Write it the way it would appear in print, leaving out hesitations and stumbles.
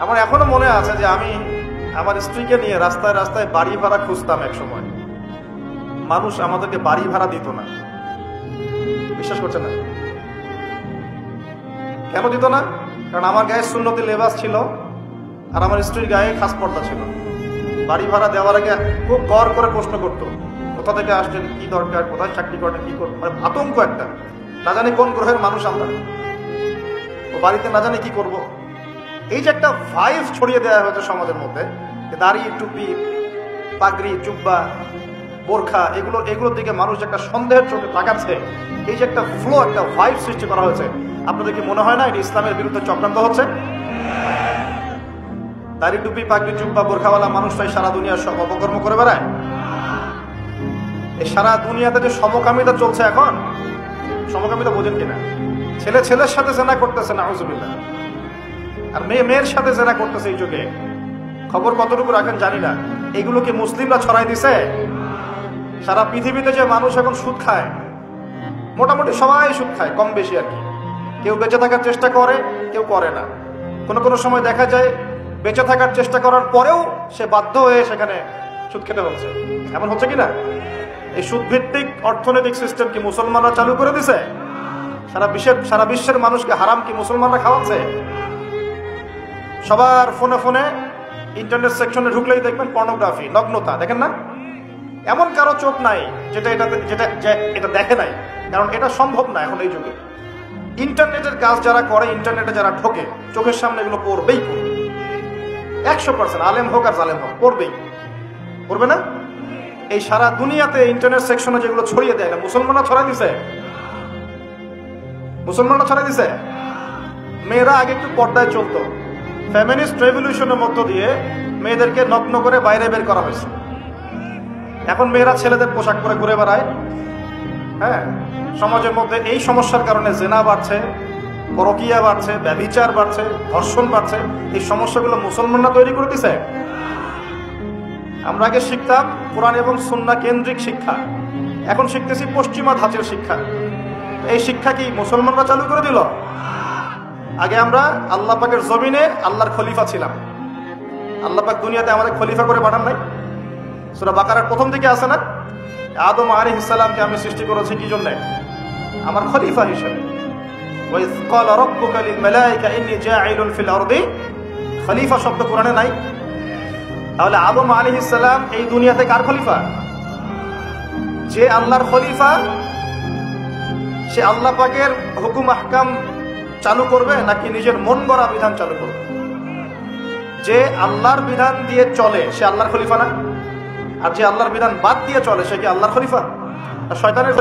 আমার এখনো মনে আছে যে আমি আমার স্ত্রীকে নিয়ে রাস্তায় রাস্তায় বাড়ি ভাড়া খুঁজতাম এক সময়। মানুষ আমাদেরকে বাড়ি ভাড়া দিত না। বিশ্বাস করছে না? কেন দিত না? কারণ আমার গায়ে সুন্নতি লেবাস ছিল আর আমার স্ত্রীর গায়ে খাস পর্দা ছিল। বাড়ি ভাড়া দেওয়ার আগে খুব গড় করে প্রশ্ন করতো, কোথা থেকে আসছেন, কি দরকার, কোথায় চাকরি করেন, কি করবেন, মানে আতঙ্ক একটা। না জানি কোন গ্রহের মানুষ আমরা, ও বাড়িতে না জানি কি করব। এই যে একটা ভাইব ছড়িয়ে দেওয়া হয়েছে সমাজের মধ্যে, দাড়ি, টুপি, পাগড়ি, জুব্বা, বোরখা, এগুলোর দিকে মানুষ একটা সন্দেহের চোখে তাকাচ্ছে। এই যে একটা ফ্লো, একটা ভাইব সৃষ্টি করা হয়েছে, আপনাদের কি মনে হয় না এটা ইসলামের বিরুদ্ধে চক্রান্ত হচ্ছে? দাড়ি, টুপি, পাগড়ি, জুব্বা, বোরখাওয়ালা মানুষটাই সারা দুনিয়ার সব অপকর্ম করে বেড়ায়। এই সারা দুনিয়াতে যে সমকামিতা চলছে এখন, সমকামিতা বোঝেন কিনা? ছেলে ছেলের সাথে জেনা করতেছে, নাউজুবিল্লাহ, আর মেয়ে মেয়ের সাথে জেনা করতেছে। এই যুগে খবর কতটুকু রাখেন জানি না। এগুলো কি মুসলিমরা ছড়াই দিছে? সারা পৃথিবীতে যে মানুষ এখন সুদ খায়, মোটামুটি সবাই সুদ খায়, কম বেশি আর কি। কেউ বেঁচে থাকার চেষ্টা করে, কেউ করে না। কোনো সময় দেখা যায় বেঁচে থাকার চেষ্টা করার পরেও সে বাধ্য হয়ে সেখানে সুদ খেতে হচ্ছে। এমন হচ্ছে কিনা? এই সুদ ভিত্তিক অর্থনৈতিক সিস্টেম কি মুসলমানরা চালু করে দিছে? সারা বিশ্বের মানুষকে হারাম কি মুসলমানরা খাওয়াচ্ছে? সবার ফোনে ফোনে ইন্টারনেট সেকশনে ঢুকলেই দেখবেন পর্নোগ্রাফি, নগ্নতা। দেখেন না? এমন কারো চোখ নাই যেটা এটা দেখে নাই, কারণ এটা সম্ভব না এখন এই যুগে। ইন্টারনেটের কাজ যারা করে, ইন্টারনেটে যারা ঢোকে, চোখের সামনে এগুলো পড়বেই, 100%, আলেম হোক আর জালেম হোক, পড়বে না? এই সারা দুনিয়াতে ইন্টারনেট সেকশনে যেগুলো ছড়িয়ে দেয়, মুসলমানরা ছড়াই দিছে। মেয়েরা আগে একটু পর্দায় চলতো, ফেমিনিস্ট রেভলিউশনের মধ্য দিয়ে মেয়েদেরকে নগ্ন করে বাইরে বের করা হয়েছে। এখন মেয়েরা ছেলেদের পোশাক পরে ঘুরে বেড়ায়। হ্যাঁ, সমাজের মধ্যে এই সমস্যার কারণে জেনা বাড়ছে, পরকীয়া বাড়ছে, ব্যভিচার বাড়ছে, ধর্ষণ বাড়ছে। এই সমস্যাগুলো মুসলমানরা তৈরি করে দিছে। আমরা আগে শিখতাম কোরআন এবং সুন্নাহ কেন্দ্রিক শিক্ষা, এখন শিখতেছি পশ্চিমা ধাঁচের শিক্ষা। এই শিক্ষা কি মুসলমানরা চালু করে দিল? আগে আমরা আল্লাহ পাকের জমিনে আল্লাহর খলিফা ছিলাম। আল্লাহ পাক দুনিয়াতে আমাদের খলিফা করে পাঠান নাই? সূরা বাকারার প্রথম দিকে আছে না, আদম আলাইহিস সালামকে আমি সৃষ্টি করেছি কি জন্য? আমার খলিফা হিসেবে। ওয়াইজ ক্বালা রাব্বুকা লিল মালায়েকা ইন্নী জাঈলুন ফিল আরদি, খলিফা শব্দ কোরআনে নাই। তাহলে আদম আলাইহিস সালাম এই দুনিয়াতে কার খলিফা? যে আল্লাহর খলিফা, সে আল্লাহ পাকের হুকুম আহকাম চালু করবে নাকি নিজের মন গড়া বিধান চালু করবে? যে আল্লাহর বিধান দিয়ে চলে সে আল্লাহর খলিফা না? আর যে আল্লাহর বিধান বাদ দিয়ে চলে সে কি আল্লাহর খলিফা? শয়তানের